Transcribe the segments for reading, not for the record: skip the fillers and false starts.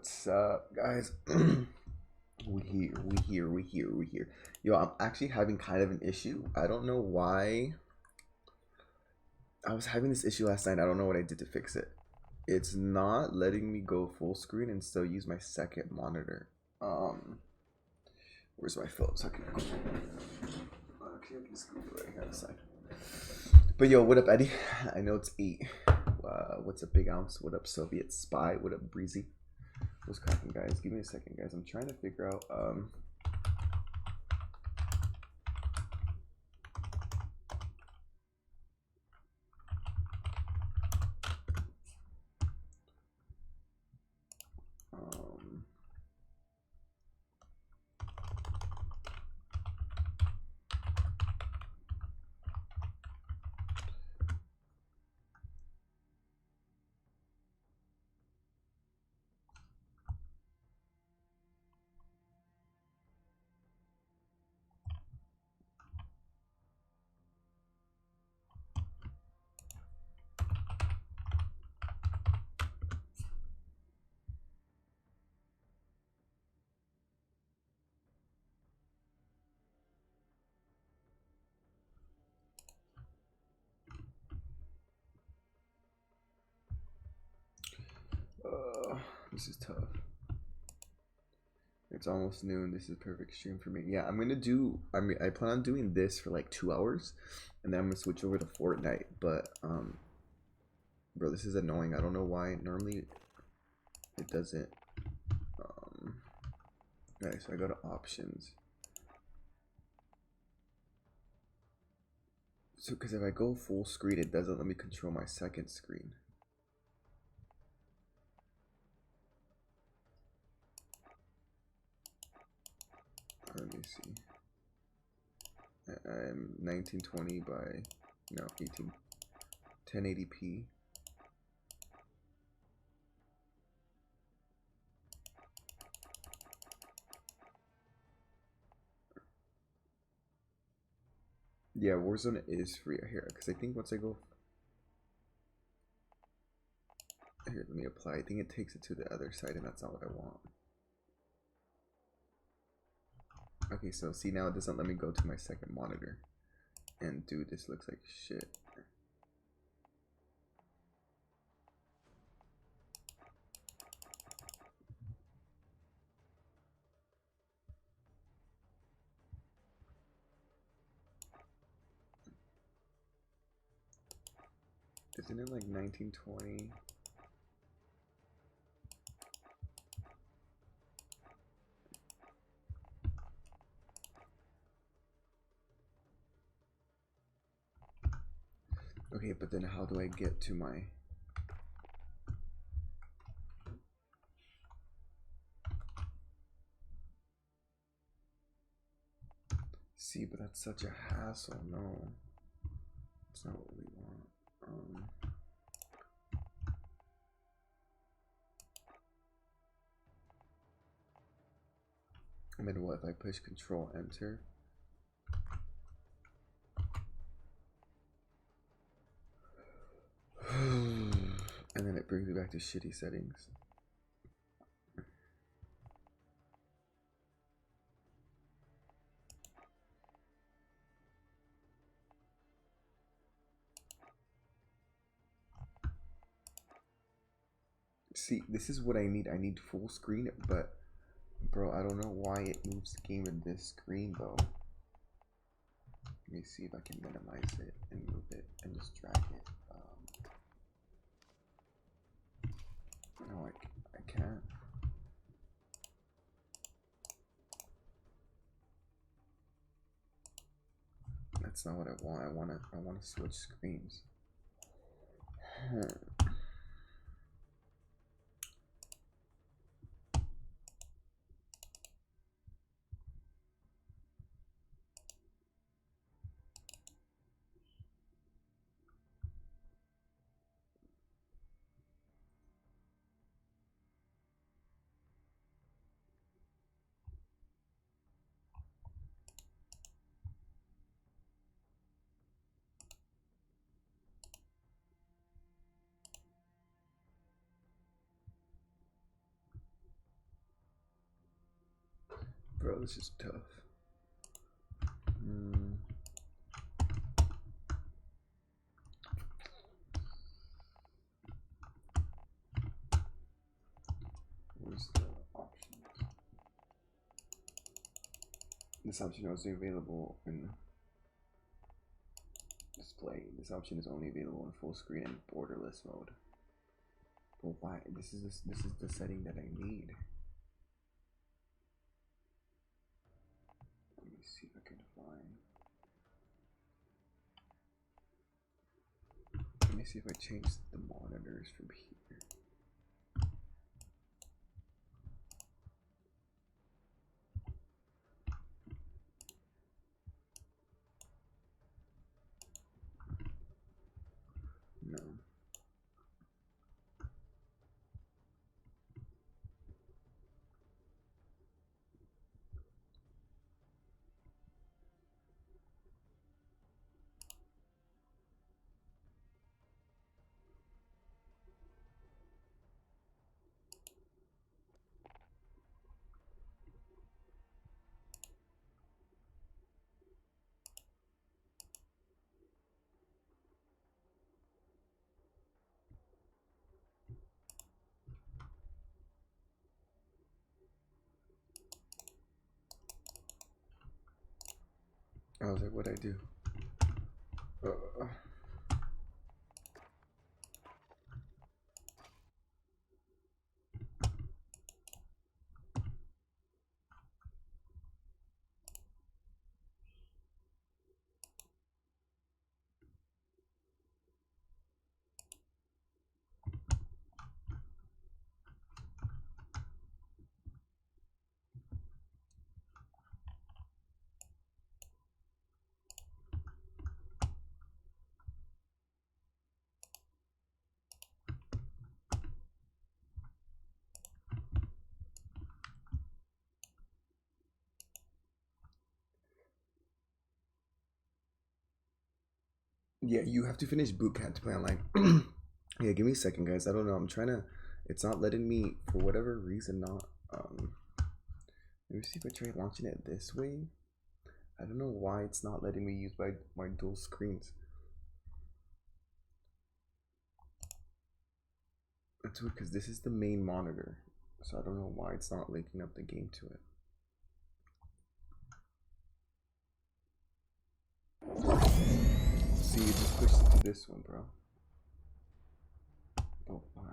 What's up, guys? we here. Yo, I'm actually having kind of an issue. I don't know why. I was having this issue last night. I don't know what I did to fix it. It's not letting me go full screen and still use my second monitor. Where's my phone? So I can go. Okay, I can just move it right here on the side. But yo, what up, Eddie? I know it's 8. What's up, Big Ounce? What up, Soviet Spy? What up, Breezy? What's cracking, guys? Give me a second, guys. I'm trying to figure out this is tough. It's almost noon. This is perfect stream for me. Yeah, I plan on doing this for like 2 hours, and then I'm gonna switch over to Fortnite. But bro, this is annoying. I don't know why. Normally, it doesn't. Alright, so I go to options. So, because if I go full screen, it doesn't let me control my second screen. Let me see. I'm 1920 by 1080p. Yeah, Warzone is free here because I think once I go here, let me apply. I think it takes it to the other side, and that's not what I want. Okay, so see, now it doesn't let me go to my second monitor. And dude, this looks like shit. Isn't it like 1920? Okay, but then how do I get to my... See, but that's such a hassle. No, it's not what we want. And then what if I push Control Enter? And then it brings me back to shitty settings. See, this is what I need. I need full screen, but bro, I don't know why it moves the game in this screen though. Let me see if I can minimize it and move it and just drag it. No, I can't. That's not what I want. I wanna switch screens. Bro, this is tough. Where's the option? This option is only available in display. This option is only available in full screen and borderless mode. Well, why? This is the setting that I need. Let me see if I can find. Let me see if I change the monitors from here. No. I was like, what'd I do? Yeah, you have to finish boot camp to play online. Yeah, give me a second, guys. I don't know. I'm trying to. It's not letting me, for whatever reason, not. Let me see if I try launching it this way. I don't know why it's not letting me use my dual screens. That's weird because this is the main monitor, so I don't know why it's not linking up the game to it. See, you just pushed it to this one, bro. Oh, why?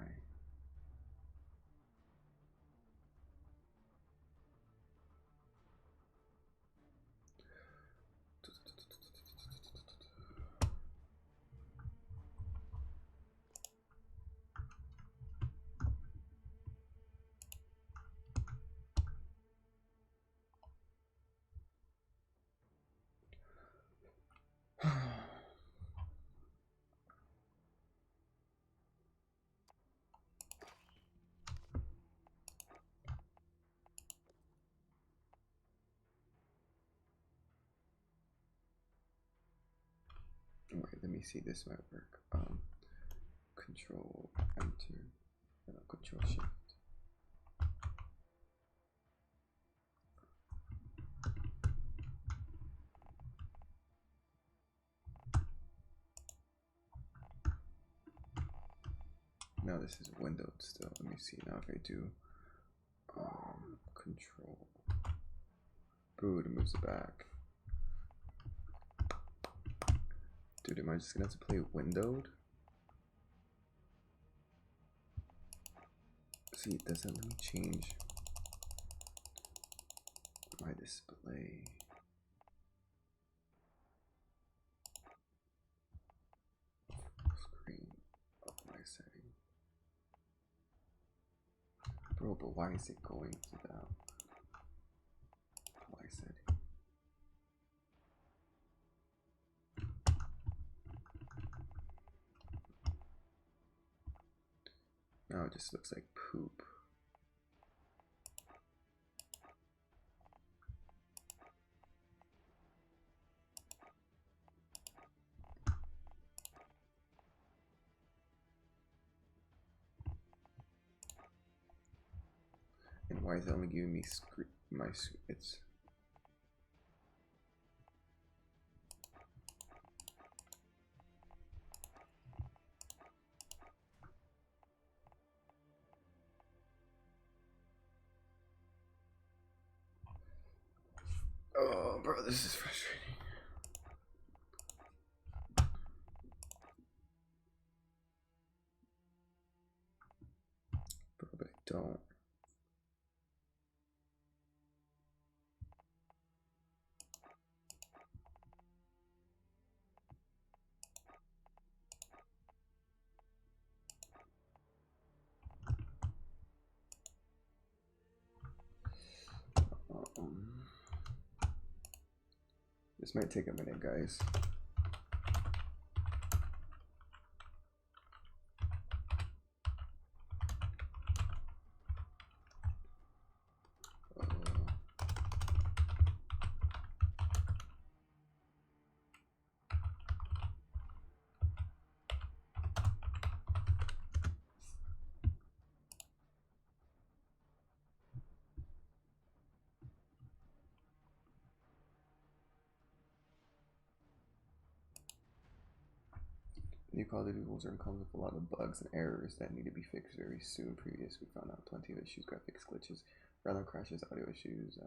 Wait, let me see. This might work. Control Enter, Control Shift. Now this is windowed still. Let me see now if I do control. Boot, it moves it back. Dude, am I just gonna have to play windowed? See, it doesn't let me change my display. Screen of my setting. Bro, but why is it going to that? My setting. Now it just looks like poop. And why is it only giving me it's oh bro, this is frustrating. Bro, but I don't. This might take a minute, guys. New Call of Duty Warzone comes with a lot of bugs and errors that need to be fixed very soon. Previous, we found out plenty of issues, graphics glitches, random crashes, audio issues.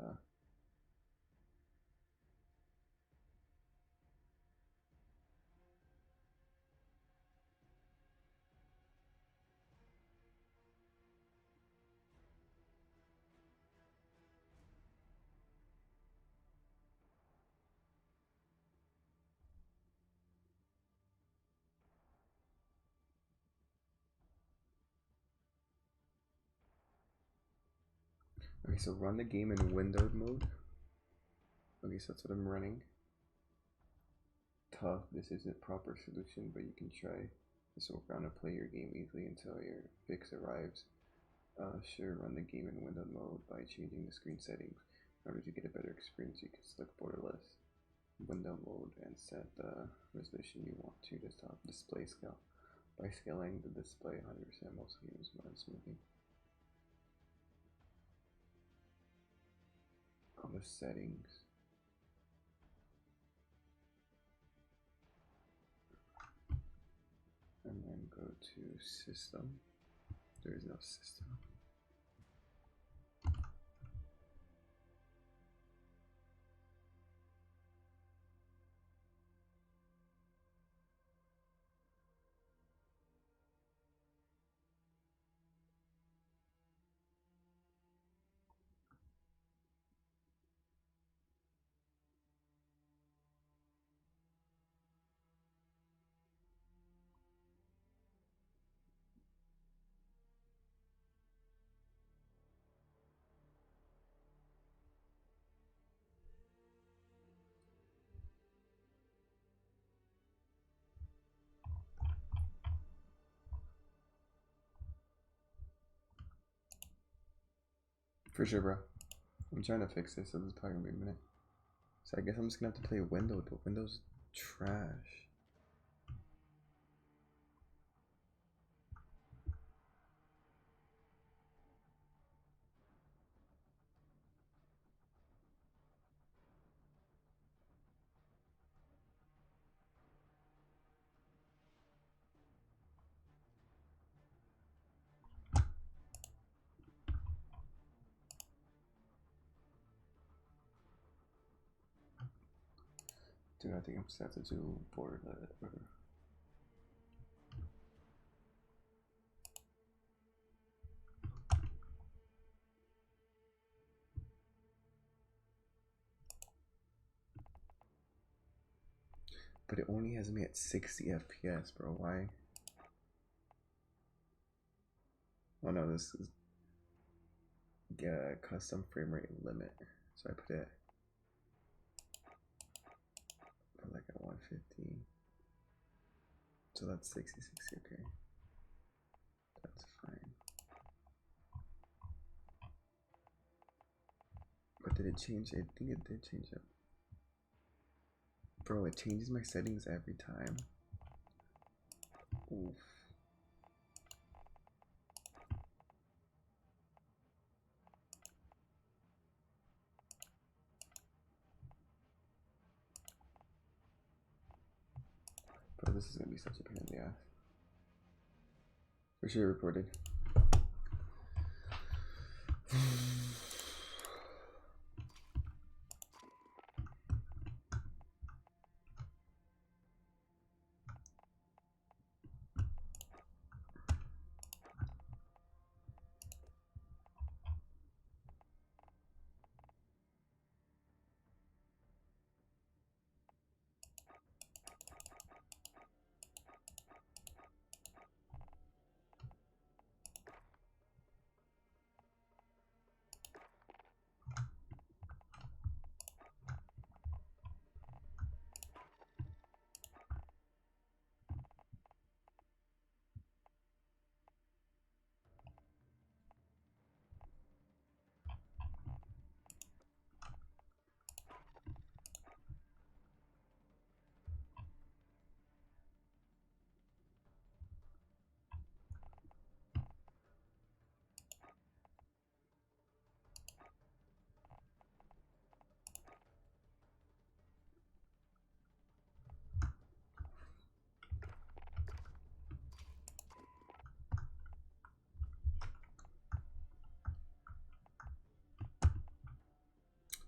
Okay, so run the game in windowed mode. Okay, so that's what I'm running. Tough, this isn't proper solution, but you can try this workaround and play your game easily until your fix arrives. Sure, run the game in windowed mode by changing the screen settings. In order to get a better experience, you can select borderless window mode and set the resolution you want to desktop display scale. By scaling the display 100%, most games run smoothly. On the settings, and then go to system. There is no system. For sure, bro. I'm trying to fix this, so this is probably gonna be a minute. So I guess I'm just gonna have to play window. The window's trash. Dude, I think I'm just gonna have to do borderless. But it only has me at 60 FPS, bro. Why? Oh no, this is get a custom frame rate limit. So I put it like at 150. So that's 60, 60, okay. That's fine. But did it change? I think it did change it. Bro, it changes my settings every time. Oof. this is gonna be such a pain in the ass. For sure recorded.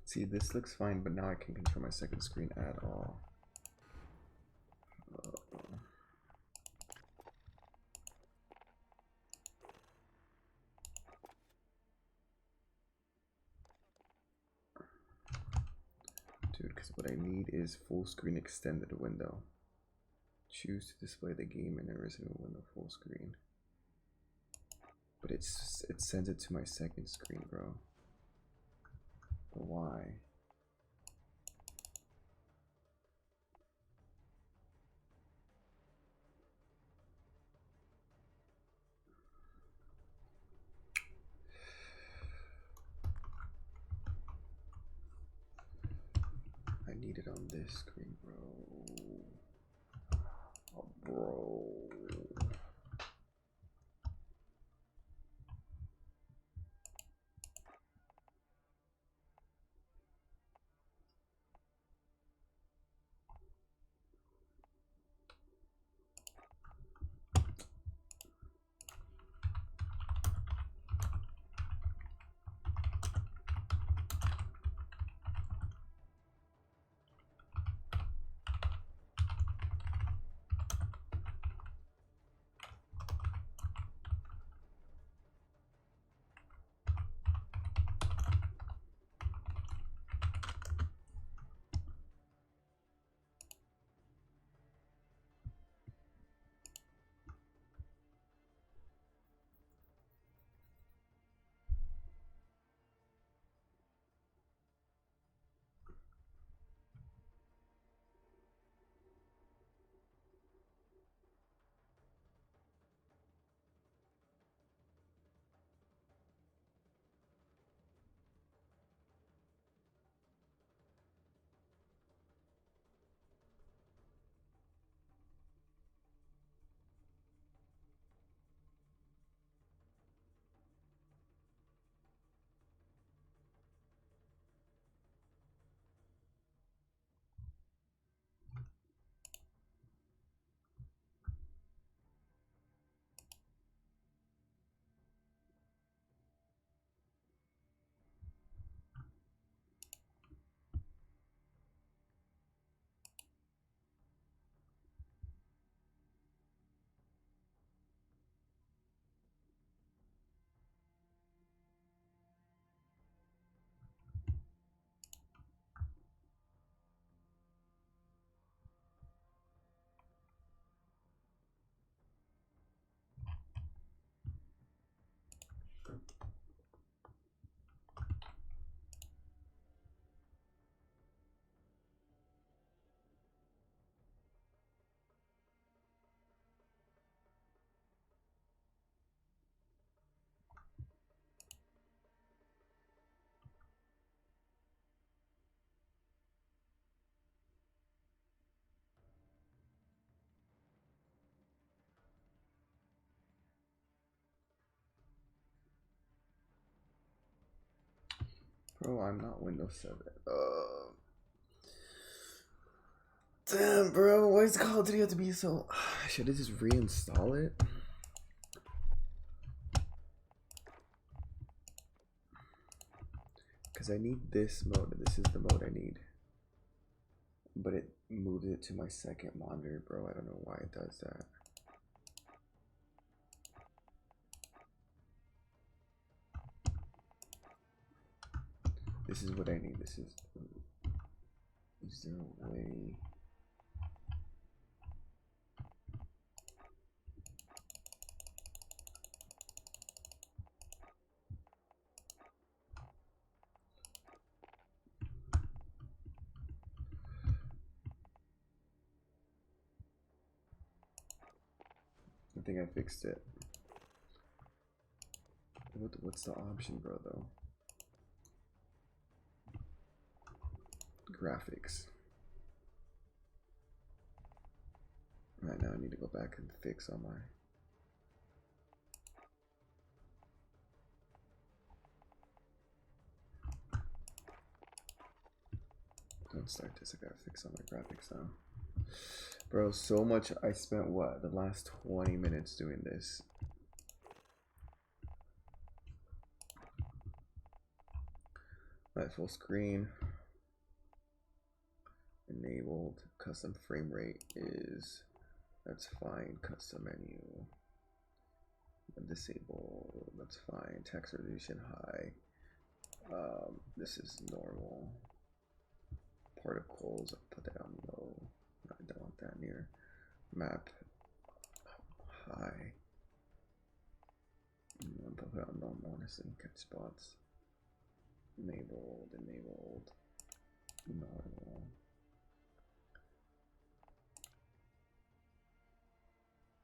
See, this looks fine, but now I can't control my second screen at all. Dude, because what I need is full screen extended window. Choose to display the game in a resident window full screen. But it sends it to my second screen, bro. But why? I need it on this screen, bro. Oh, bro. Bro, I'm not Windows 7. Damn, bro. Why does Call of Duty have to be so... Should I just reinstall it? Because I need this mode. This is the mode I need. But it moved it to my second monitor, bro. I don't know why it does that. This is what I need. This is... Is there a way... I think I fixed it. What's the option, bro, though? Graphics. Right now I need to go back and fix all my... Don't start this, I gotta fix all my graphics now. Bro, so much. I spent, what, the last 20 minutes doing this. Alright, full screen. Enabled. Custom frame rate is... That's fine. Custom menu. Disable. That's fine. Text resolution high. This is normal. Particles. I'll put that on low. I don't want that near. Map high. I'll put it on normal. Honestly, catch spots. Enabled. Normal.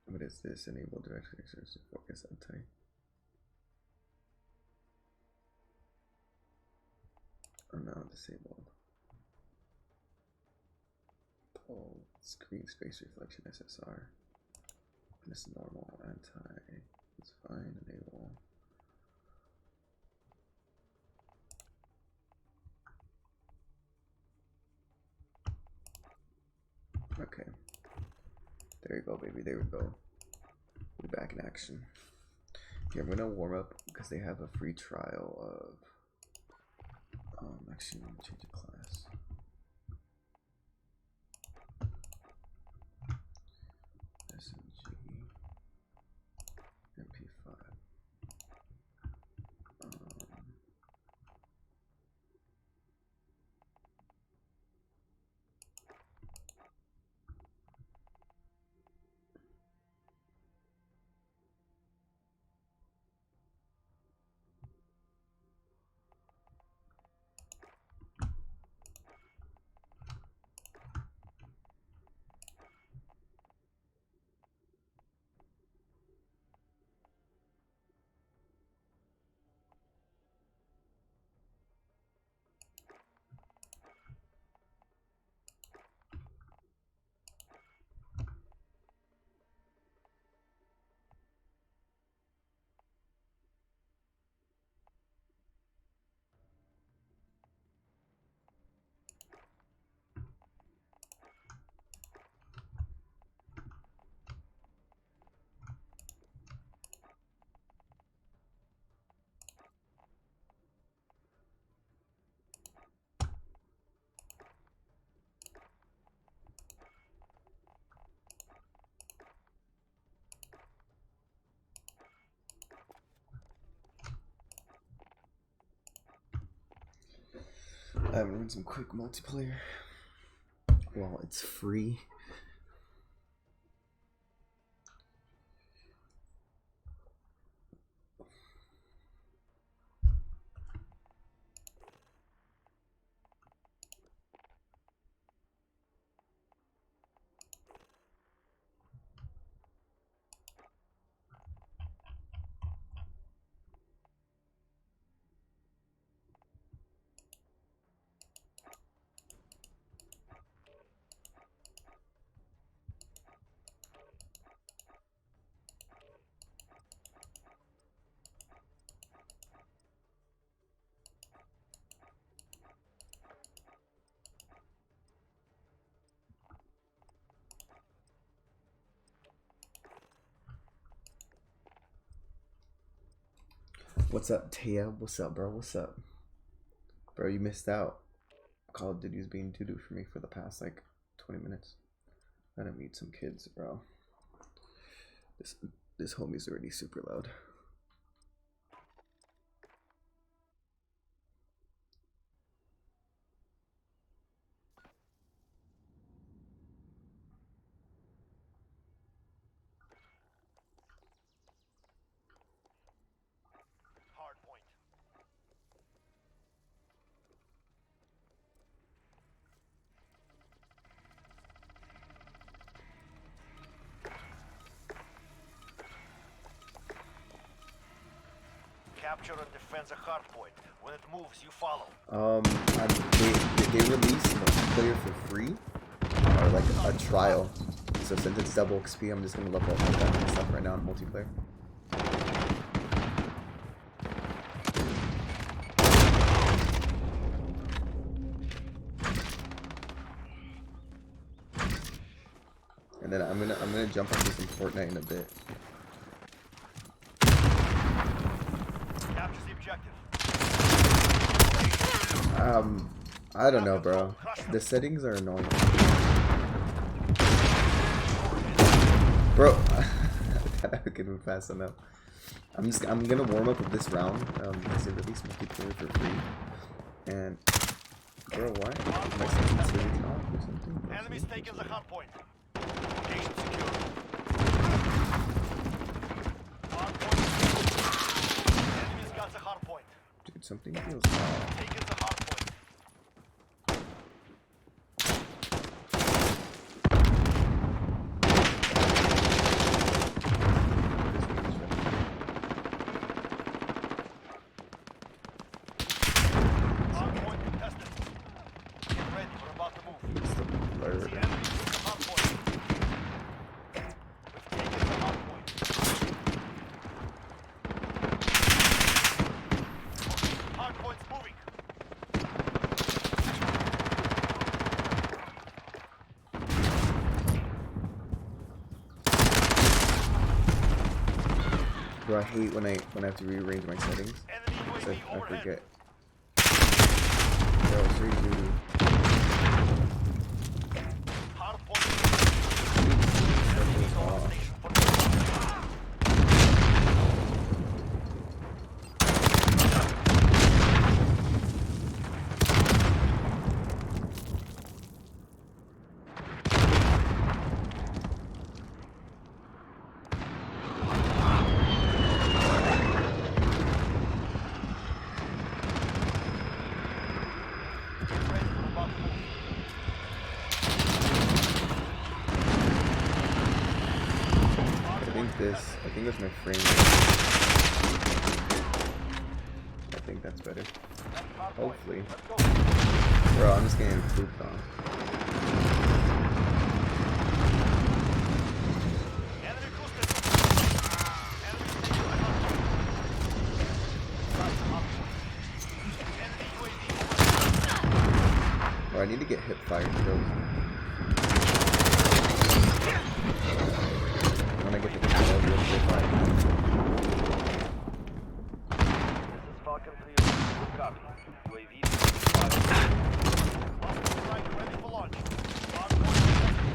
What is this? Enable direct fixtures to focus anti. Oh no, disabled. Oh, screen space reflection SSR. This normal anti. It's fine. Enable. Okay. There you go, baby. There we go. We're back in action. Okay, I'm gonna warm up because they have a free trial of. Actually, I'm gonna change the class. SMG MP5. I'm running some quick multiplayer. Well, it's free. What's up, Taya? What's up, bro? What's up? Bro, you missed out. Call of Duty's being doo-doo for me for the past, like, 20 minutes. Gotta meet some kids, bro. This homie's already super loud. Capture and defend the hard point. When it moves, you follow. They released multiplayer for free, or like a trial. So since it's double XP, I'm just gonna level up my gun and stuff right now in multiplayer. And then I'm gonna jump onto some Fortnite in a bit. Capture the objective. I don't know, bro. The settings are annoying. Bro, I can move fast enough. I'm gonna warm up with this round. Because they released multiplayer for free. And bro, why? Is my sensitivity off or something? Enemies taking the hard point. Location secure. Hard point. Enemies got the hard point. Dude, something feels off. Taking the hard point. Hard point contested. Get ready, we're about to move. It's the blur. The enemy took the hard point. We've taken the hard point. Hard point's moving. Bro, I hate when I have to rearrange my settings. Enemy I UAV overhead. forget. Bro, straight dude. Hard point. Enemies on station for I think that's my frame rate. I think that's better. Hopefully. Bro, I'm just getting pooped on. enemy boosted. Enemy taking the hard point. Enemy UAV overhead. Bro, I need to get hip fire kills. When I get the control, I'll be able to hip fire. This is Falcon 3. Good copy. UAV strike ready for launch. Hard point contested.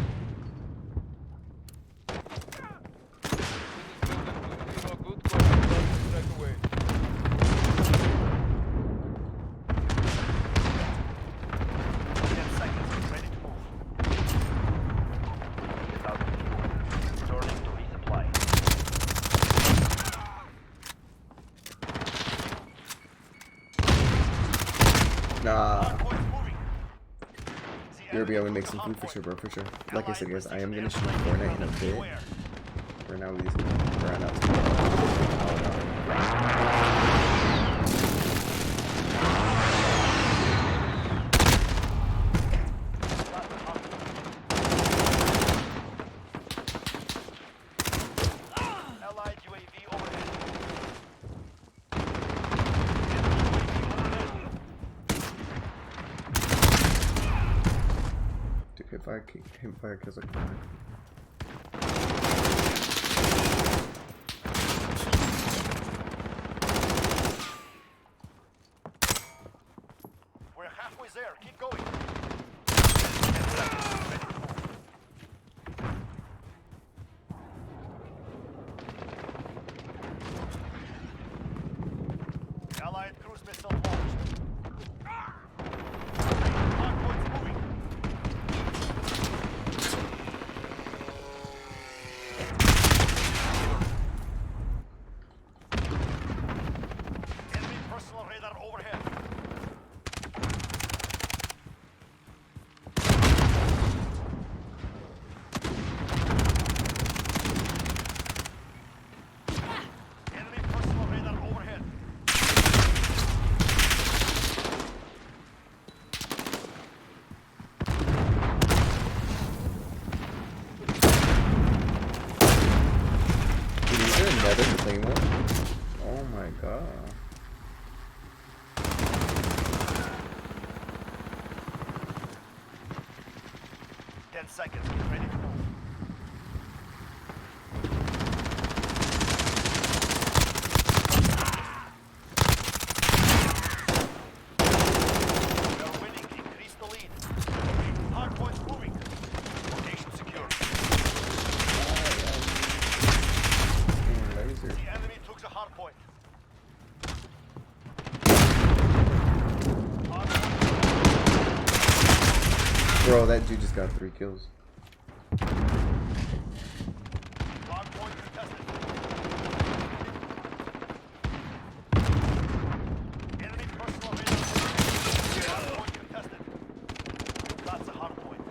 Nah. You'll be able to make some food for sure, bro, for sure. Like I said, guys, I am gonna shoot Fortnite in a bit. For now, we just gonna grind out some Allied UAV overhead. Dude, hip fire kills like fire. there's a thing more. Oh my god. Seconds, get ready to move. We are winning, increase the lead. Hard points moving. Location secure. The enemy took the hard point. Bro, that dude just got 3 kills. Hard point contested. Enemy personal radar. Hard point contested. That's a hard point.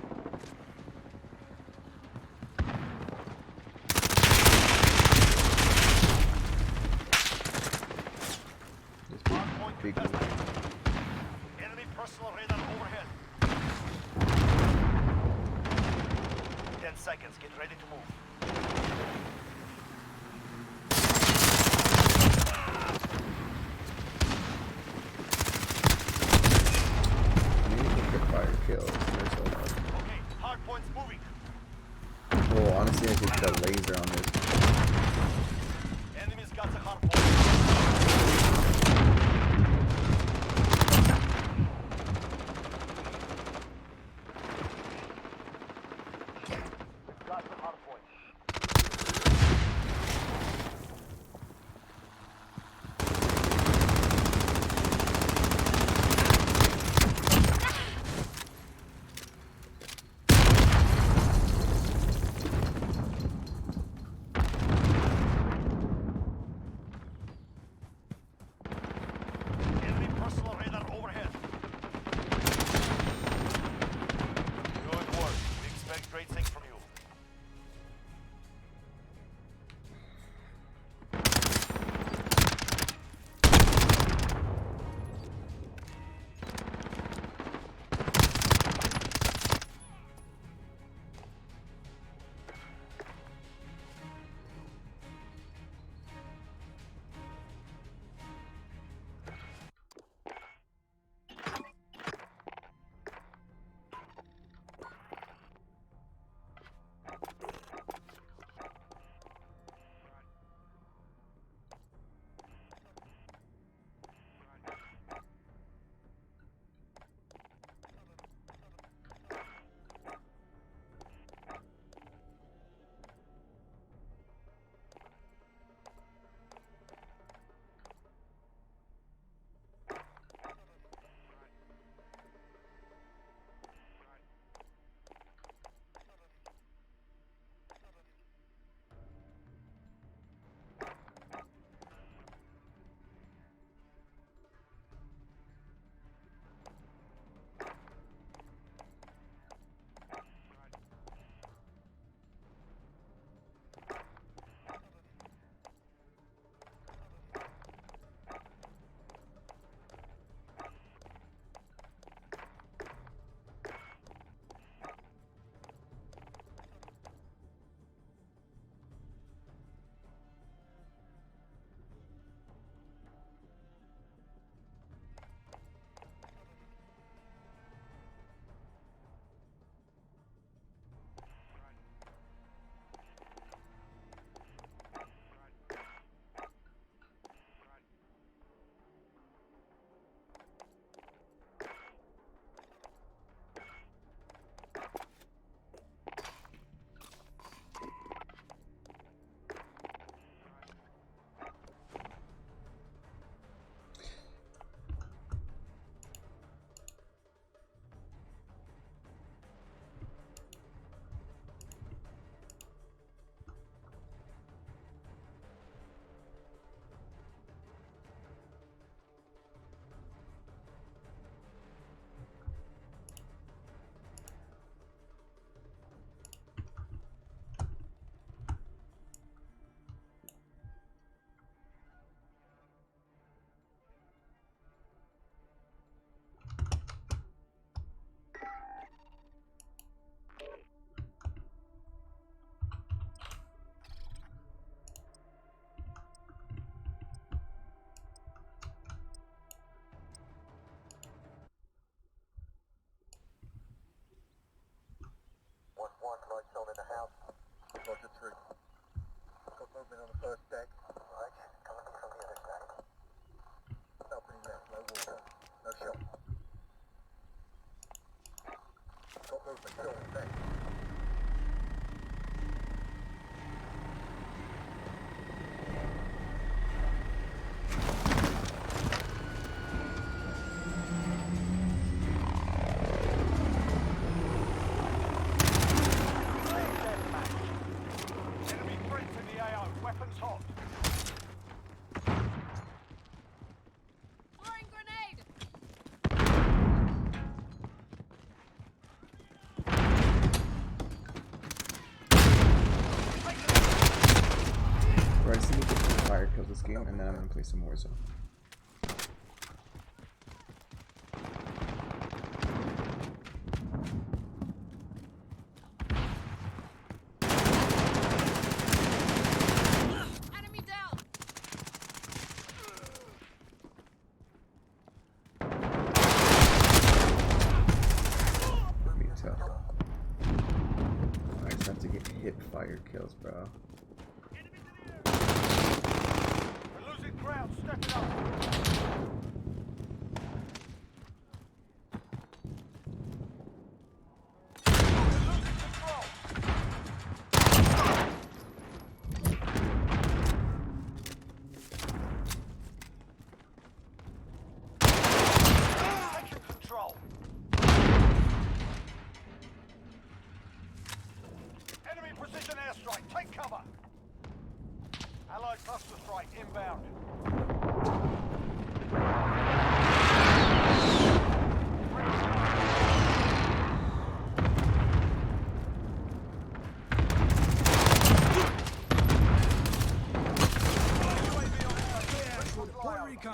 Hard point Big contested. Enemy personal radar overhead. Weapons hot. Throwing grenade! Right, see me get some fire kills this game, and then I'm gonna play some Warzone. Enemy down! Me too. I just have to get hip fire kills, bro. We're losing ground. Step it up. We're losing control. Taking control. Enemy precision airstrike. Take cover. Allied cluster strike inbound. Puerto Rico.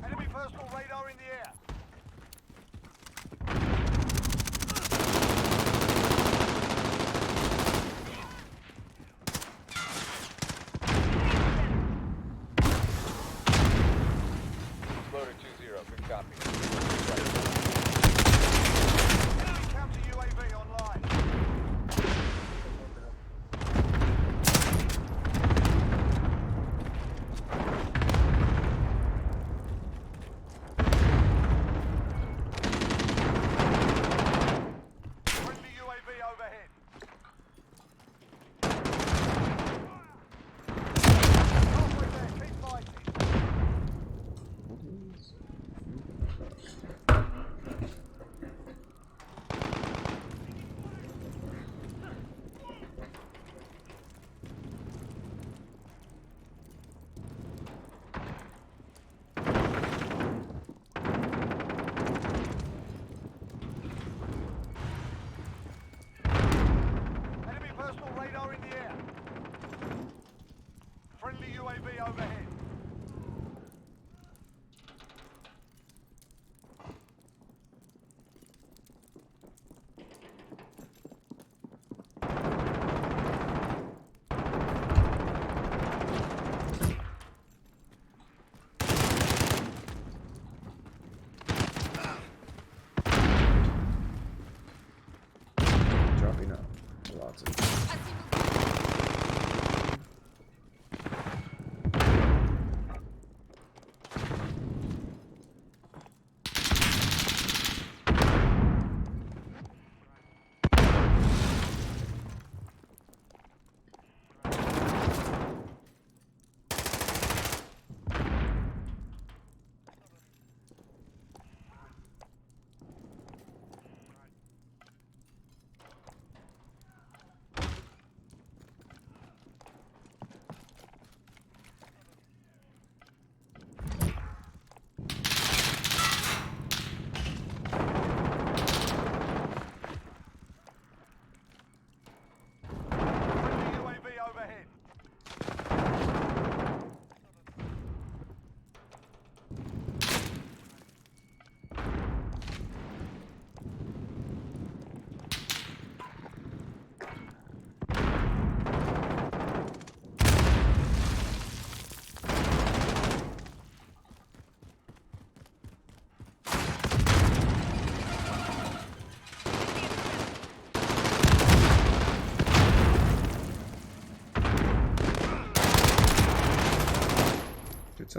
Enemy personal radar in the air. Loader 2-0, good copy. Enemy counter UAV online. Friendly UAV overhead. Halfway there, keep fighting. Enemy personal radar in the air. Friendly UAV overhead. Dropping out. Lots of. I see movement.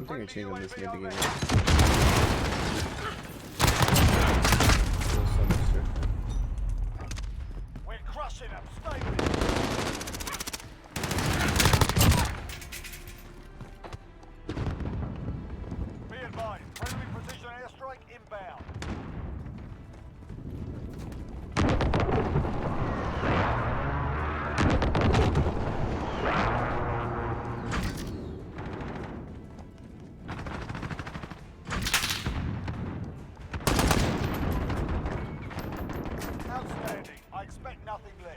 think I changed on this mid game. We're crushing them. Stay with it. Be advised. Friendly precision airstrike inbound. Outstanding. I expect nothing less.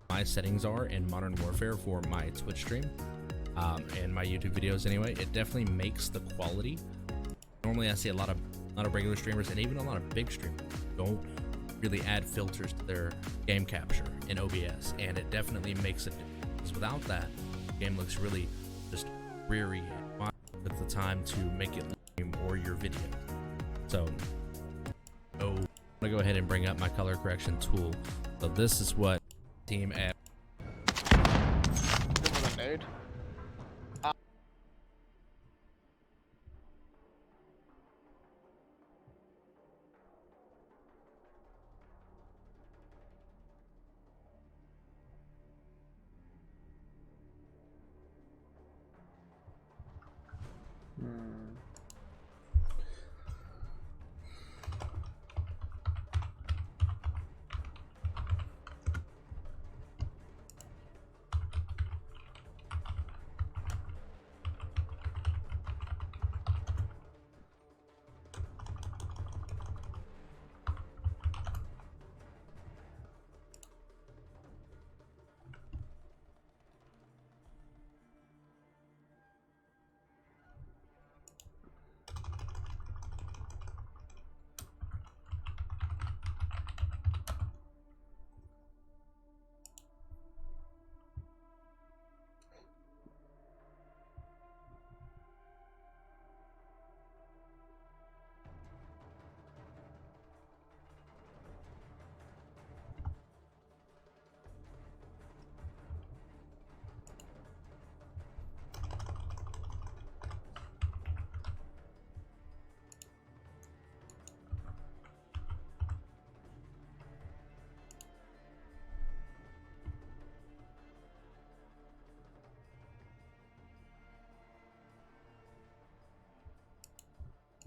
My settings are in Modern Warfare for my Twitch stream and my YouTube videos anyway, it definitely makes the quality. Normally I see a lot of regular streamers and even a lot of big streamers don't really add filters to their game capture in OBS, and it definitely makes it, because without that, the game looks really just dreary at the time to make it stream or your video. So I'm gonna go ahead and bring up my color correction tool. So this is what team at Nade.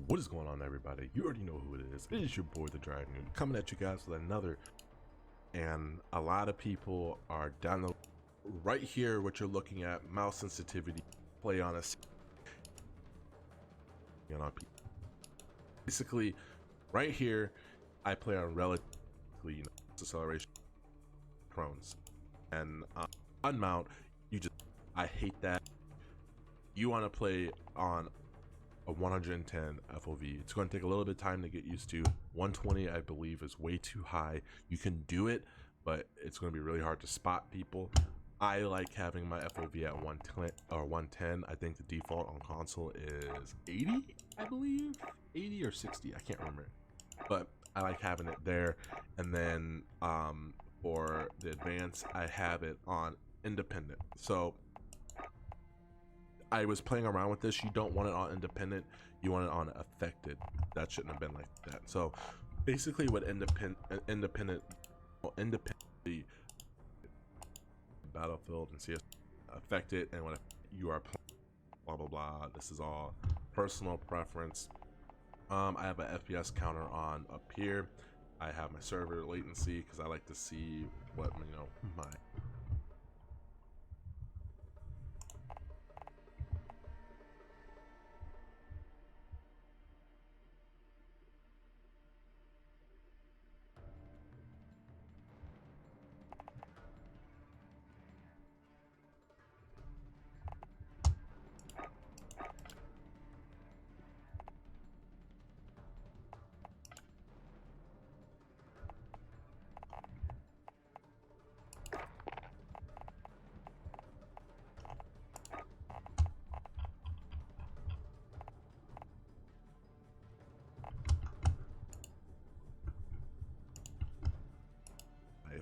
What is going on, everybody? You already know who it is. It is your boy the Dragon, coming at you guys with another. And a lot of people are down the right here. What you're looking at, mouse sensitivity, play on us. Basically, right here, I play on relatively acceleration prones, and unmount. I hate that. You want to play on a 110 FOV. It's going to take a little bit of time to get used to. 120 I believe is way too high. You can do it, but it's going to be really hard to spot people. I like having my FOV at 120 or 110. I think the default on console is 80, I believe. 80 or 60, I can't remember. But I like having it there. And then for the advanced, I have it on independent. So I was playing around with this. You don't want it on independent. You want it on affected. That shouldn't have been like that. So basically, what independently Battlefield and CS affected, and when you are playing, blah blah blah. This is all personal preference. I have an FPS counter on up here. I have my server latency because I like to see what my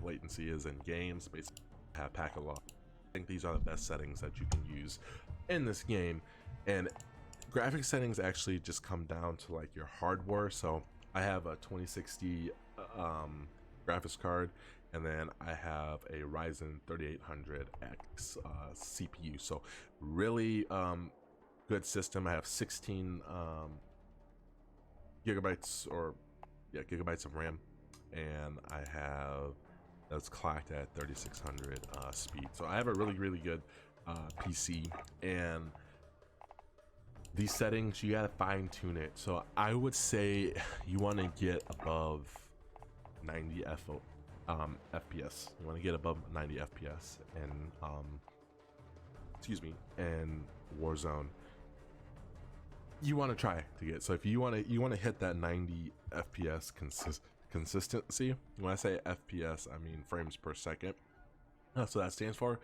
latency is in games. Basically, have pack a lot. I think these are the best settings that you can use in this game, and graphic settings actually just come down to like your hardware. So I have a 2060 graphics card, and then I have a Ryzen 3800X CPU. So really good system. I have 16 gigabytes of RAM, and I have that's clocked at 3600 speed. So I have a really good PC, and these settings you gotta fine tune it. So I would say you want to get above 90 FPS. You want to get above 90 FPS, and and Warzone. You want to try to get, so if you want to hit that 90 FPS consistency. When I say FPS, I mean frames per second. That's what that stands for.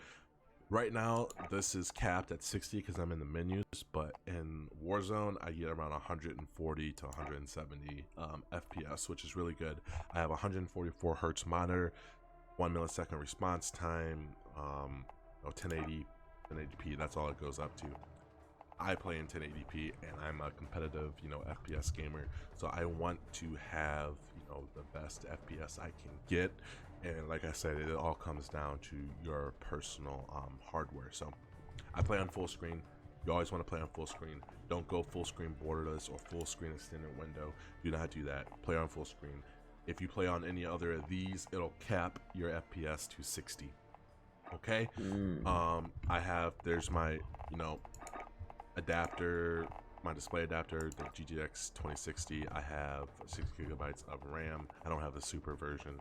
Right now, this is capped at 60 because I'm in the menus, but in Warzone, I get around 140 to 170 FPS, which is really good. I have 144 hertz monitor, 1 millisecond response time, 1080, 1080p. That's all it goes up to. I play in 1080p, and I'm a competitive, FPS gamer, so I want to have, the best FPS I can get. And like I said, it all comes down to your personal hardware. So I play on full screen. You always want to play on full screen. Don't go full screen borderless or full screen extended window. Do not do that. Play on full screen. If you play on any other of these, it'll cap your FPS to 60. Okay. There's my adapter, my display adapter, the GTX 2060. I have 6 gigabytes of RAM. I don't have the super version.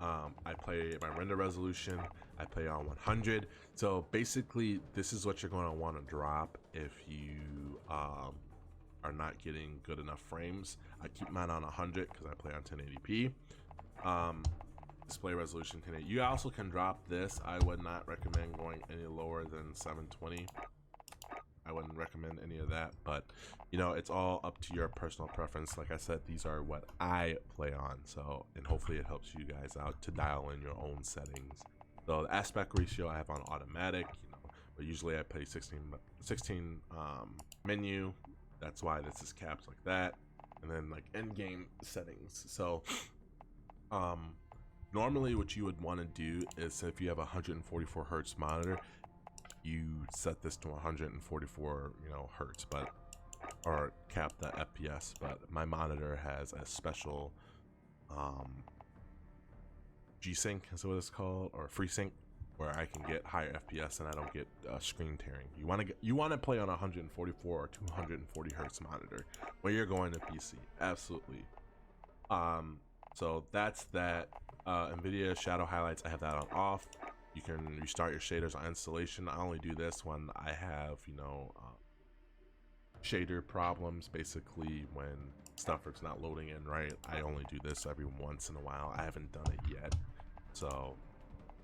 I play my render resolution. I play on 100. So basically, this is what you're going to want to drop if you are not getting good enough frames. I keep mine on 100 because I play on 1080p. Display resolution 1080. You also can drop this. I would not recommend going any lower than 720. I wouldn't recommend any of that, but it's all up to your personal preference. Like I said, these are what I play on, so, and hopefully it helps you guys out to dial in your own settings. So the aspect ratio I have on automatic, but usually I play 16 menu. That's why this is capped like that. And then like end game settings. So normally what you would want to do is, if you have a 144 hertz monitor, you set this to 144 hertz, or cap the FPS. But my monitor has a special G-Sync is what it's called, or FreeSync, where I can get higher FPS and I don't get screen tearing. You want to play on 144 or 240 hertz monitor when you're going to PC. Absolutely. So that's that. NVIDIA shadow highlights, I have that on off. You can restart your shaders on installation. I only do this when I have, shader problems, basically when stuff is not loading in right. I only do this every once in a while. I haven't done it yet. So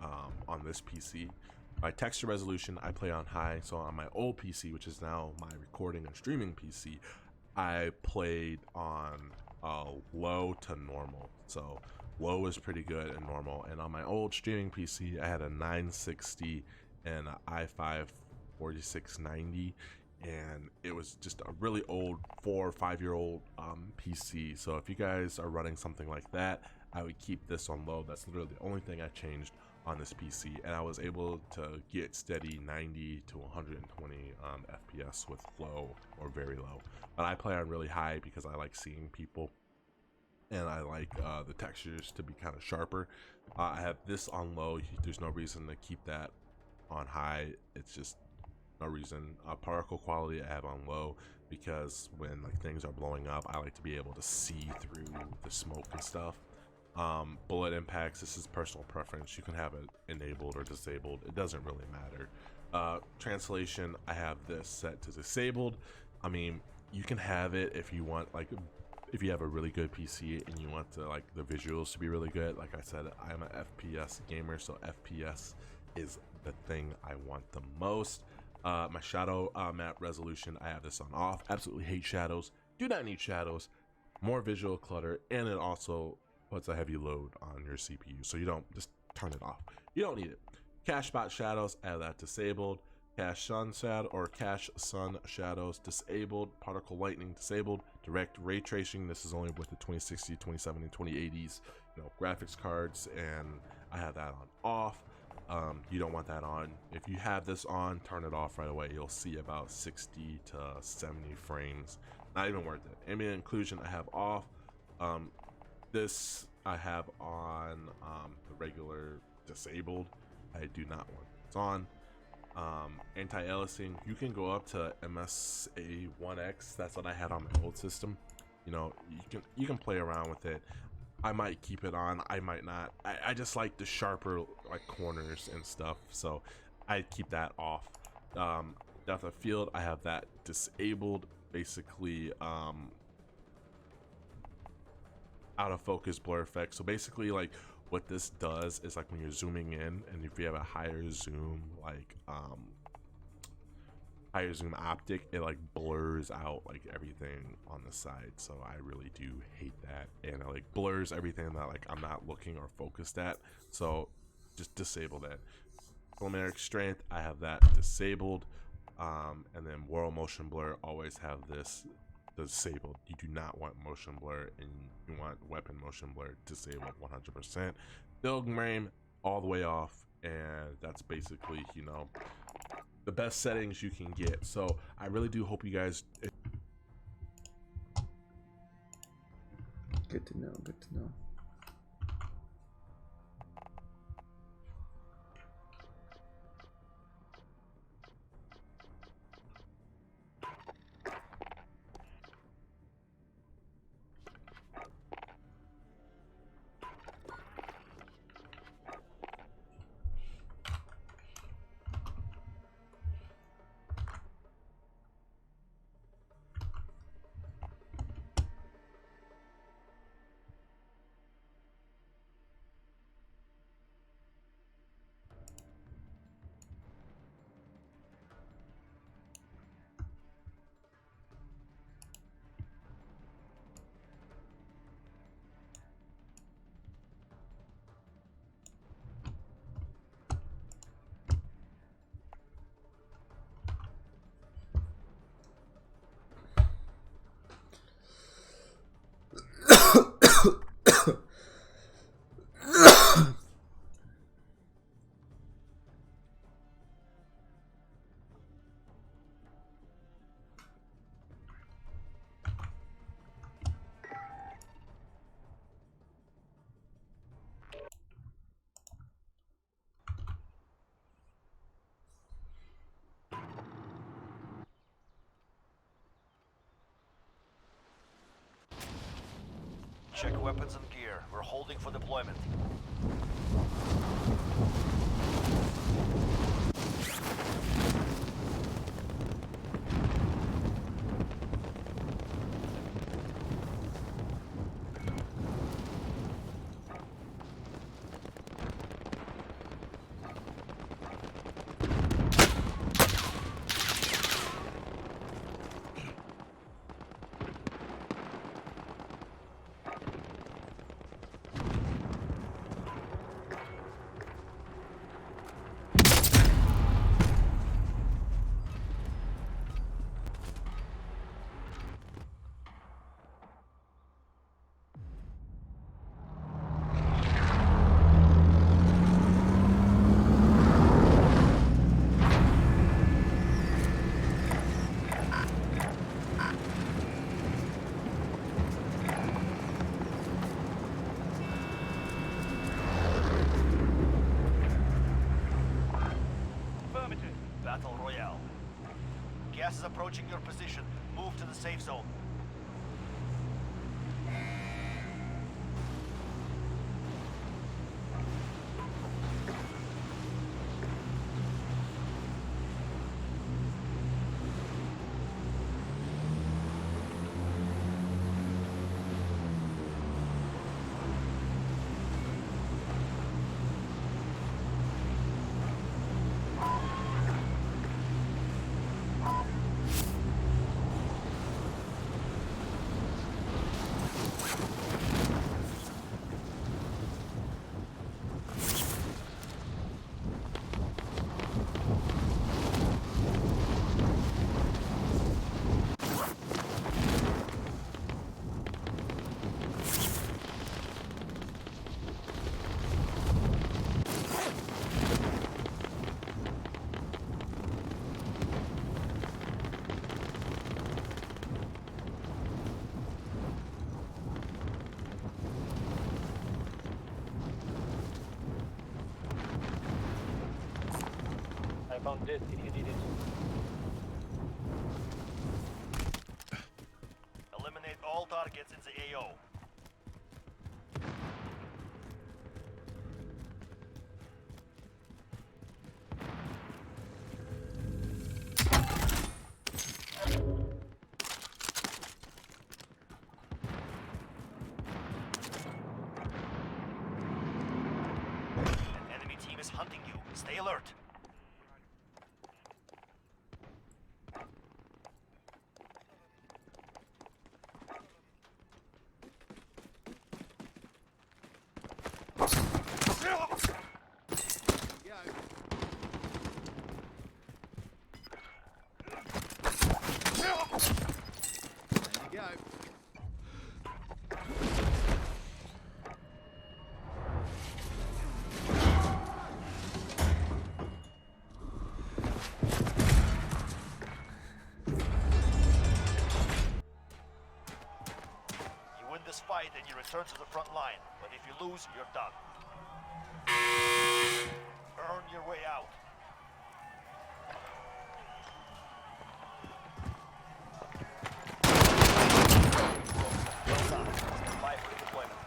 on this PC, my texture resolution, I play on high. So on my old PC, which is now my recording and streaming PC, I played on low to normal. So low is pretty good and normal. And on my old streaming PC, I had a 960 and an i5 4690, and it was just a really old 4 or 5 year old PC. So if you guys are running something like that, I would keep this on low. That's literally the only thing I changed on this PC, and I was able to get steady 90 to 120 FPS with low or very low. But I play on really high because I like seeing people, and I like the textures to be kind of sharper. I have this on low. There's no reason to keep that on high. It's just no reason. Particle quality I have on low because when like things are blowing up, I like to be able to see through the smoke and stuff. Bullet impacts, this is personal preference. You can have it enabled or disabled, it doesn't really matter. Translation, I have this set to disabled. I mean, you can have it if you want, like if you have a really good PC and you want to like the visuals to be really good. Like I said, I'm an FPS gamer, so FPS is the thing I want the most. My shadow map resolution, I have this on off. Absolutely hate shadows, do not need shadows. More visual clutter, and it also puts a heavy load on your CPU, so you don't just turn it off. You don't need it. Cache spot shadows, I have that disabled. Cache sun shadows disabled. Particle lightning disabled. Direct ray tracing, this is only with the 2060, 2070, 2080s, graphics cards, and I have that on off. You don't want that on. If you have this on, turn it off right away. You'll see about 60 to 70 frames. Not even worth it. Ambient occlusion I have off. This I have on the regular disabled. I do not want this on. Anti-aliasing, you can go up to MSA1X. That's what I had on my old system. You can play around with it. I might keep it on, I might not. I just like the sharper like corners and stuff, so I keep that off. Depth of field, I have that disabled. Basically out of focus blur effect. So basically like what this does is like when you're zooming in, and if you have a higher zoom, like higher zoom optic, it like blurs out like everything on the side. So I really do hate that, and it like blurs everything that like I'm not looking or focused at. So just disable that. Volumetric strength, I have that disabled. And then world motion blur, always have this disabled. You do not want motion blur, and you want weapon motion blur disabled 100%. Build frame all the way off, and that's basically the best settings you can get. So I really do hope you guys. Good to know. Good to know. Check weapons and gear. We're holding for deployment. Gas is approaching your position. Move to the safe zone. I found this if you need it. Eliminate all targets in the AO. An enemy team is hunting you. Stay alert. You win this fight and you return to the front line. But if you lose, you're done. Earn your way out. Well done. Stand by for deployment.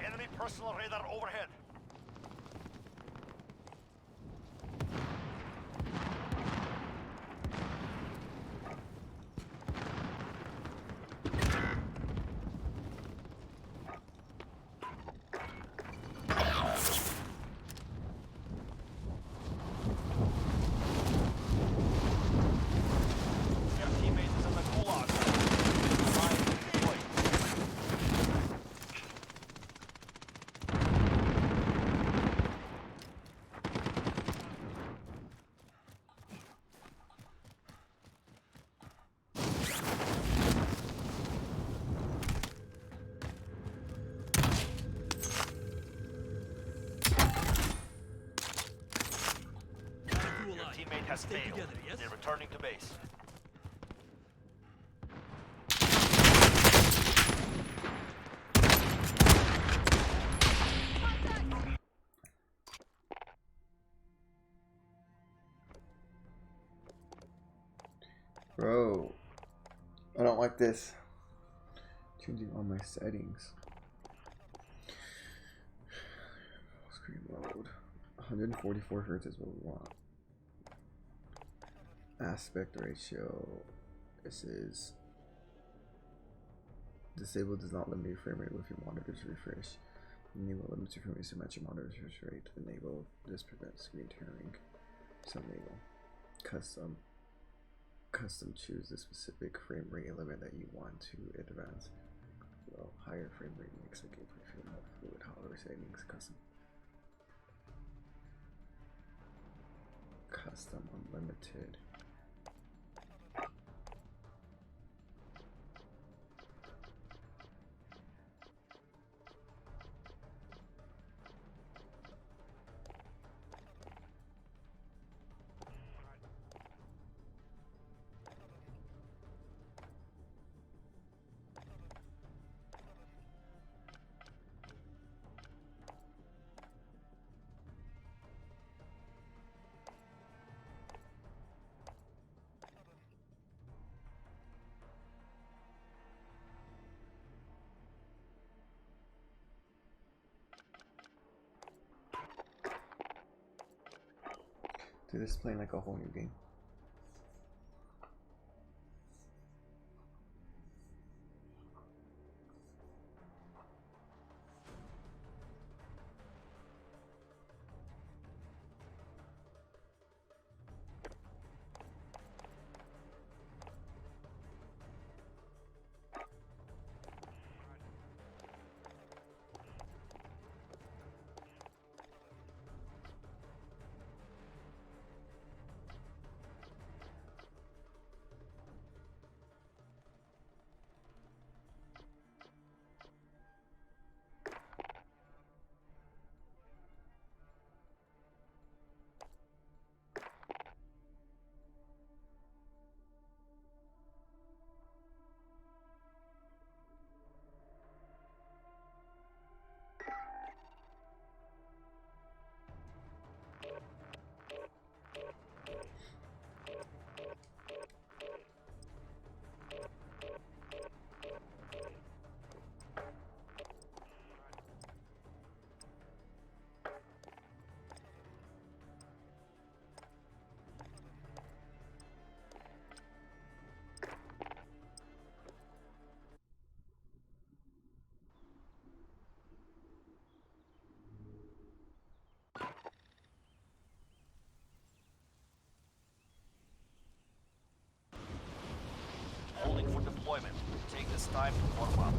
Enemy personal radar overhead. Your teammate is in the gulag. Line deployed. Your teammate has failed. They're returning to base. Bro, I don't like this. Changing all my settings. Screen mode. 144 hertz is what we want. Aspect ratio. This is disabled, does not limit your frame rate with your monitor's refresh. Enable limits your frame rate to match your monitor's refresh rate. Enable this prevents screen tearing. So enable custom choose the specific frame rate limit that you want to advance. Oh, higher frame rate makes the gameplay feel more fluid. However, settings custom. Custom unlimited. Dude, this is playing like a whole new game. Holding for deployment. Take this time to warm up.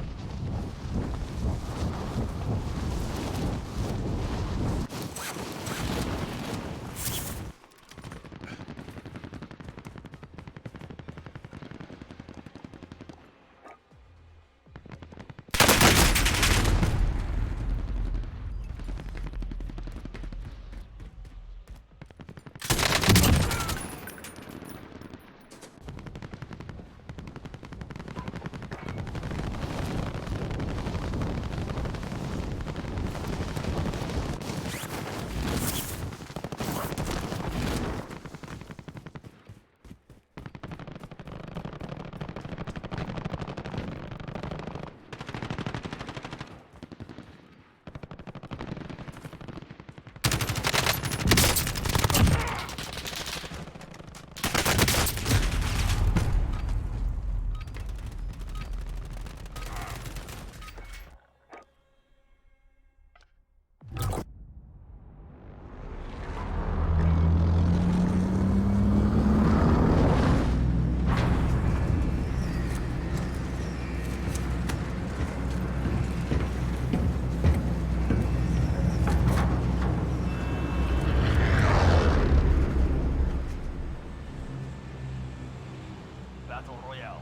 Battle Royale.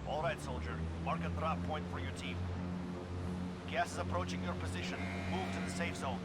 All right, soldier. Mark a drop point for your team. Gas is approaching your position. Move to the safe zone.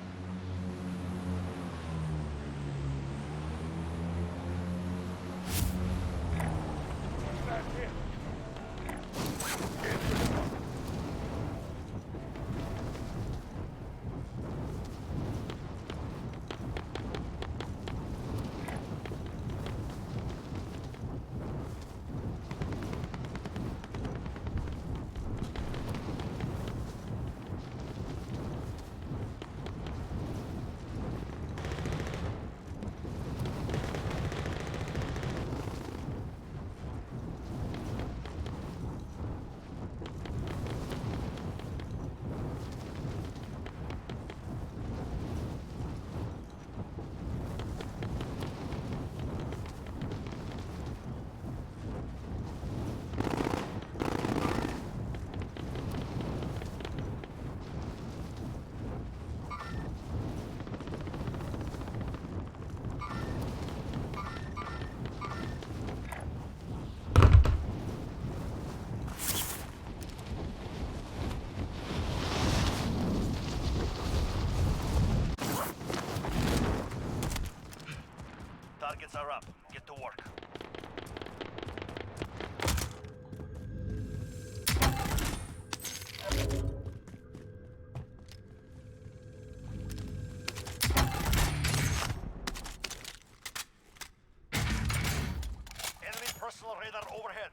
radar overhead.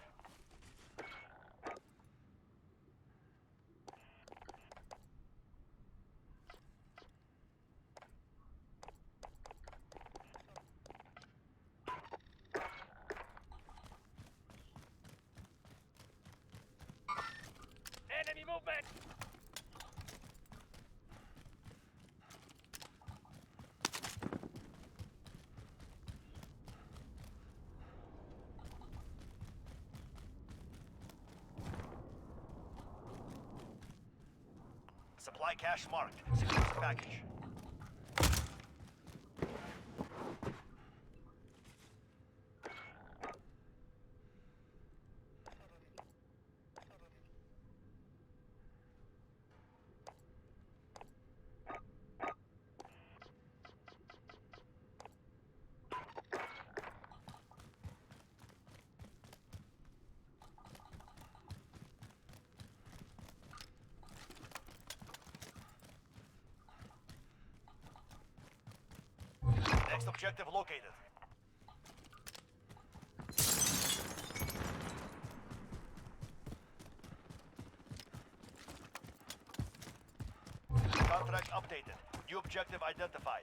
Enemy movement! Supply cache marked. Secure the package. Next objective located. Contract updated. New objective identified.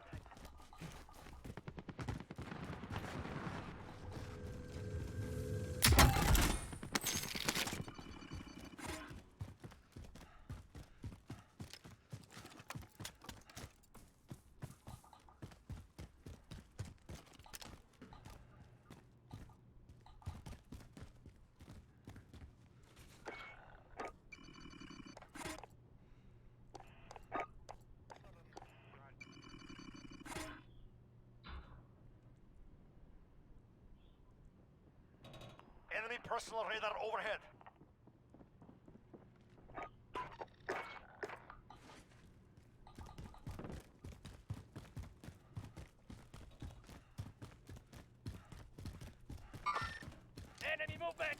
Enemy personal radar overhead. Enemy movement!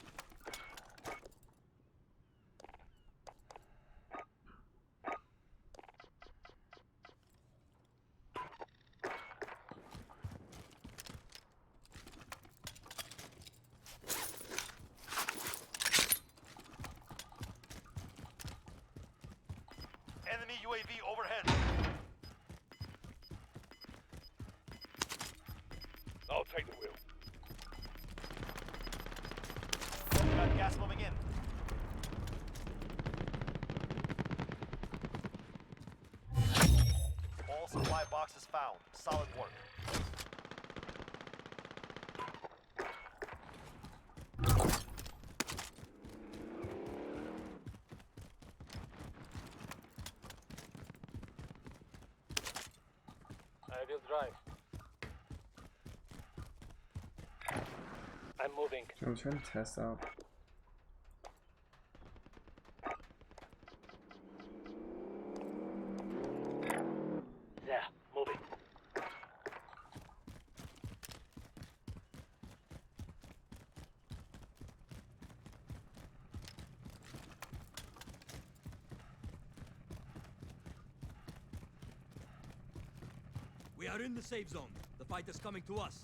Enemy UAV overhead. I'll take the wheel. Got gas moving in. All supply boxes found. Solid work. I will drive. I'm moving. I'm trying to test out. Yeah, moving. We are in the safe zone. The fight is coming to us.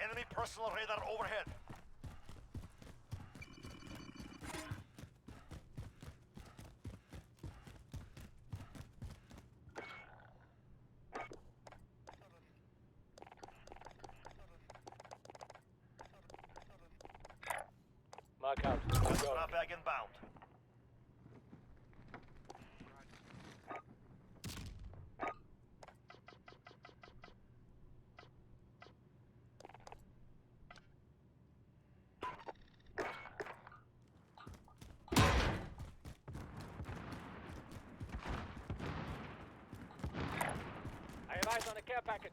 Enemy personal radar overhead. Mark out. I'm going. Drop bag inbound. I have eyes on a care package.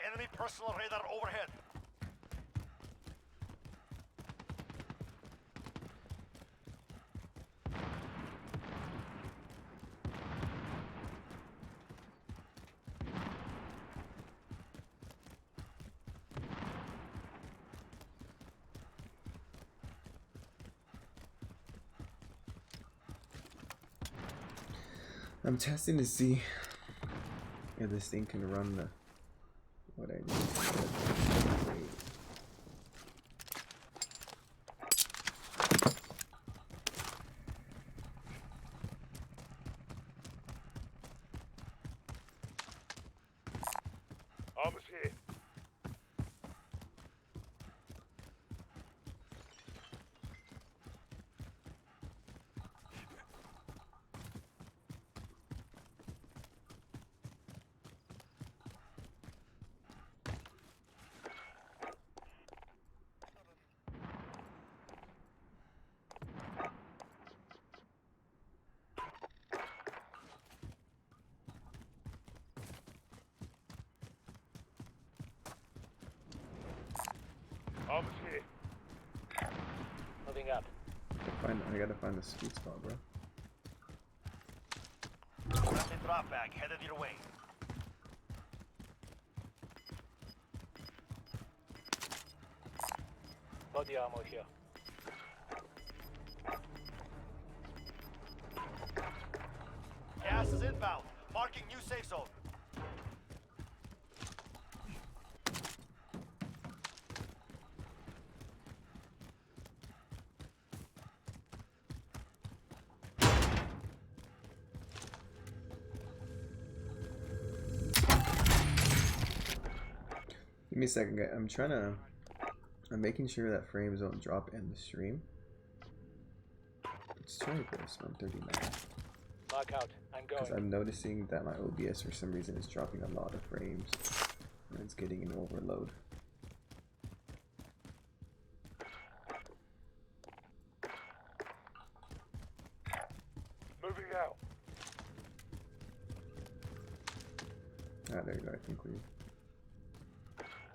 Enemy personal radar overhead. I'm testing to see if this thing can run the what I need. Almost here. Almost here. Moving up. I gotta find the sweet spot, bro. Friendly drop bag headed your way. Body armor here. Gas is inbound. Marking new safe zone. Give me a second, guys. I'm making sure that frames don't drop in the stream. Let's try this 139. Mark out. I'm Because going. I'm noticing that my OBS for some reason is dropping a lot of frames. And it's getting an overload. Moving out. Ah, there you go. I think we.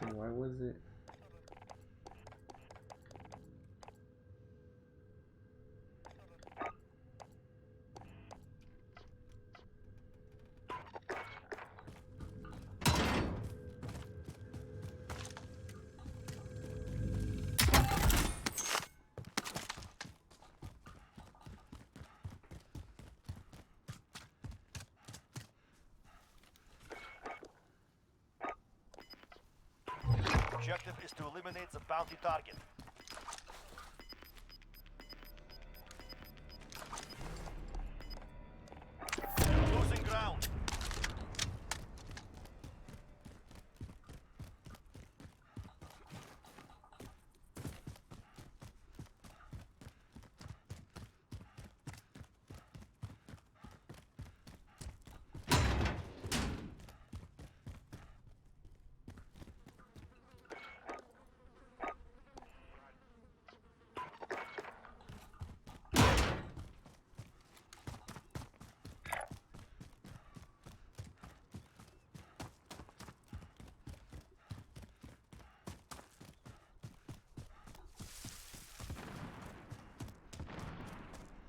Then why was it? Objective is to eliminate the bounty target. Losing ground.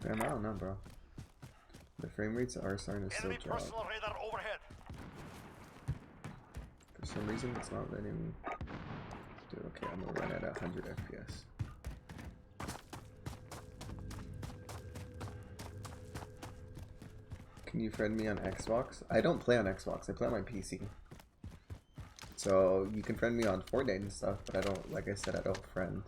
Damn, I don't know, bro. The frame rates are starting to still Enemy drop. personal radar overhead. For some reason, it's not letting me do it. Okay, I'm gonna run at 100 FPS. Can you friend me on Xbox? I don't play on Xbox. I play on my PC. So you can friend me on Fortnite and stuff, but I don't. Like I said, I don't friend.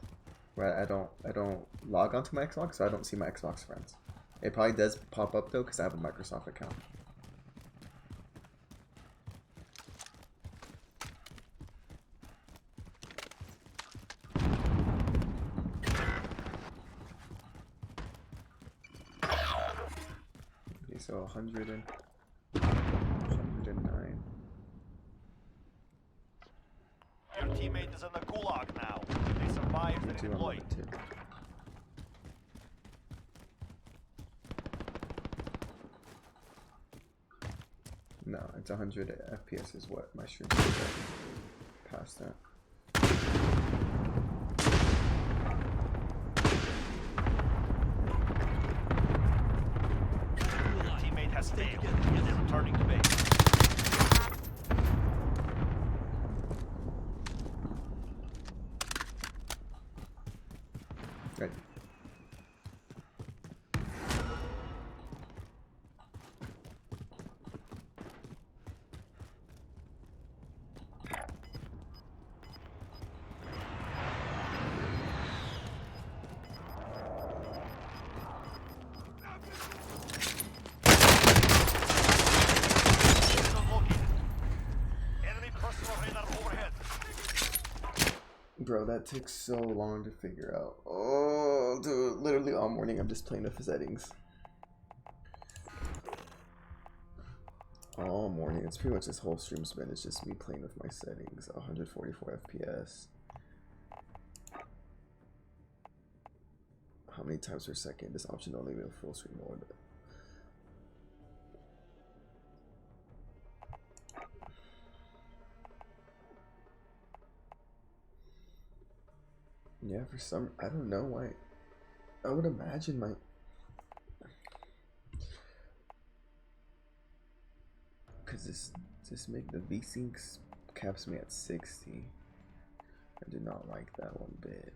Right? I don't log onto my Xbox, so I don't see my Xbox friends. It probably does pop up though, because I have a Microsoft account. 109. Your teammate is in the gulag now. If they survive, they're 2 on deployed. level 2. No, it's 100 FPS is what my stream is past that. Your teammate has failed, and they're returning to base. Right. Signal located. Enemy personal radar overhead. Bro, that took so long to figure out. Oh, dude, literally all morning I'm just playing with the settings. All morning, it's pretty much this whole stream spent. It's just me playing with my settings. 144 FPS. How many times per second? This option only in full screen mode. Yeah, for some, I don't know why. I would imagine my. Cause this make the VSync caps me at 60. I do not like that one bit.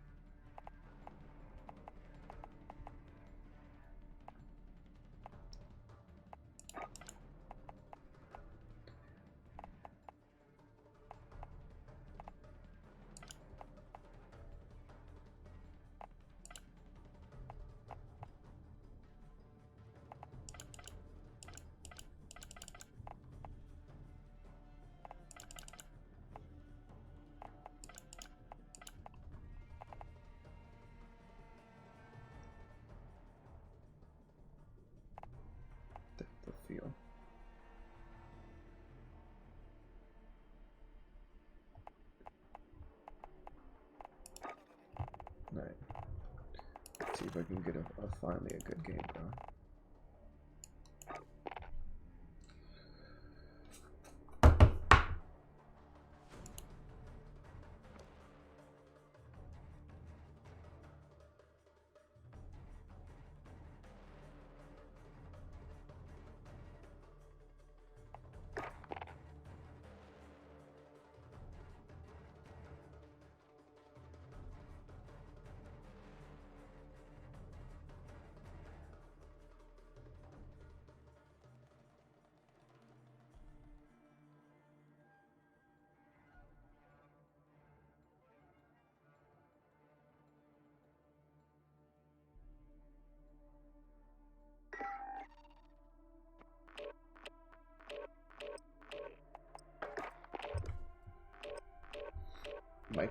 The feel. Alright. Let's see if I can get a finally a good game, bro. Mike.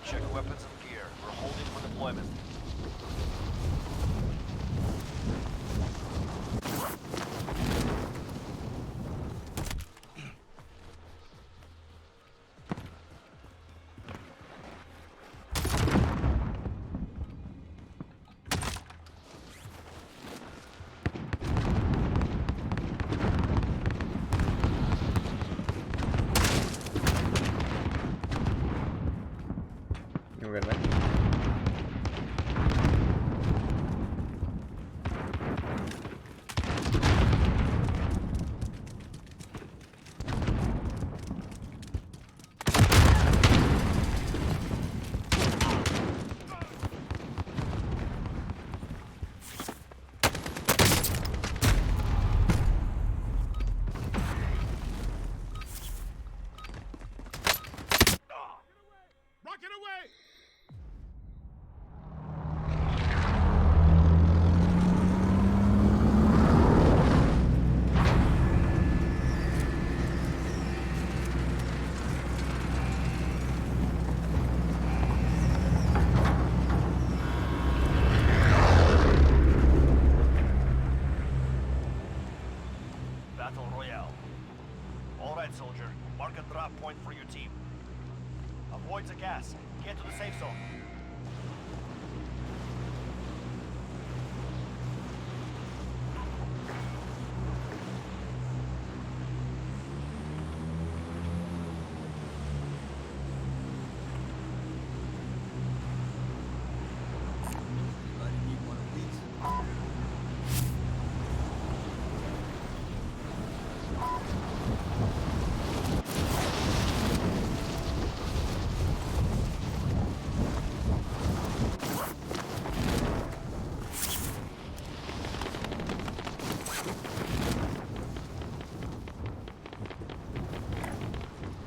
Check weapons and gear. We're holding for deployment. We're gonna Royale. Alright, soldier. Mark a drop point for your team. Avoid the gas. Get to the safe zone.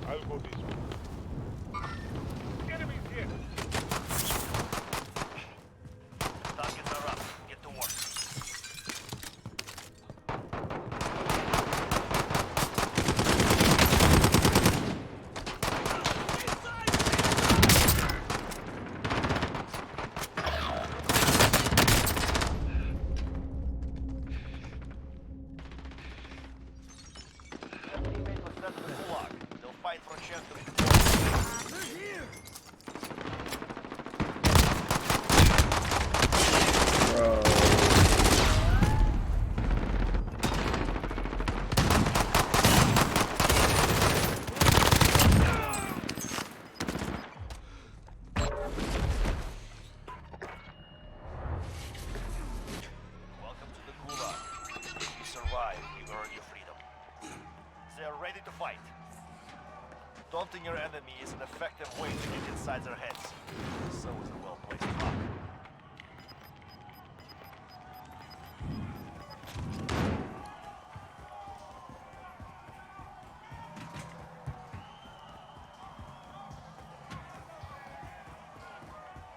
I'll go this way. Enemies here. Targets are up. Get to work. Teammates were sent to the gulag. They'll fight for a chance to Bro. Welcome to the gulag. If you survive, you earn your freedom. They're ready to fight. Daunting your enemy is an effective way to get inside their heads. So is a well-placed rock.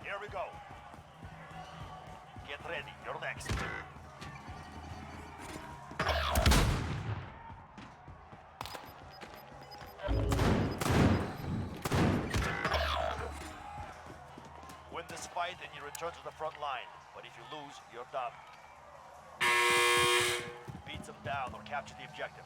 Here we go. Get ready, you're next. Win this fight and you return to the front line. But if you lose, you're done. Beat them down or capture the objective.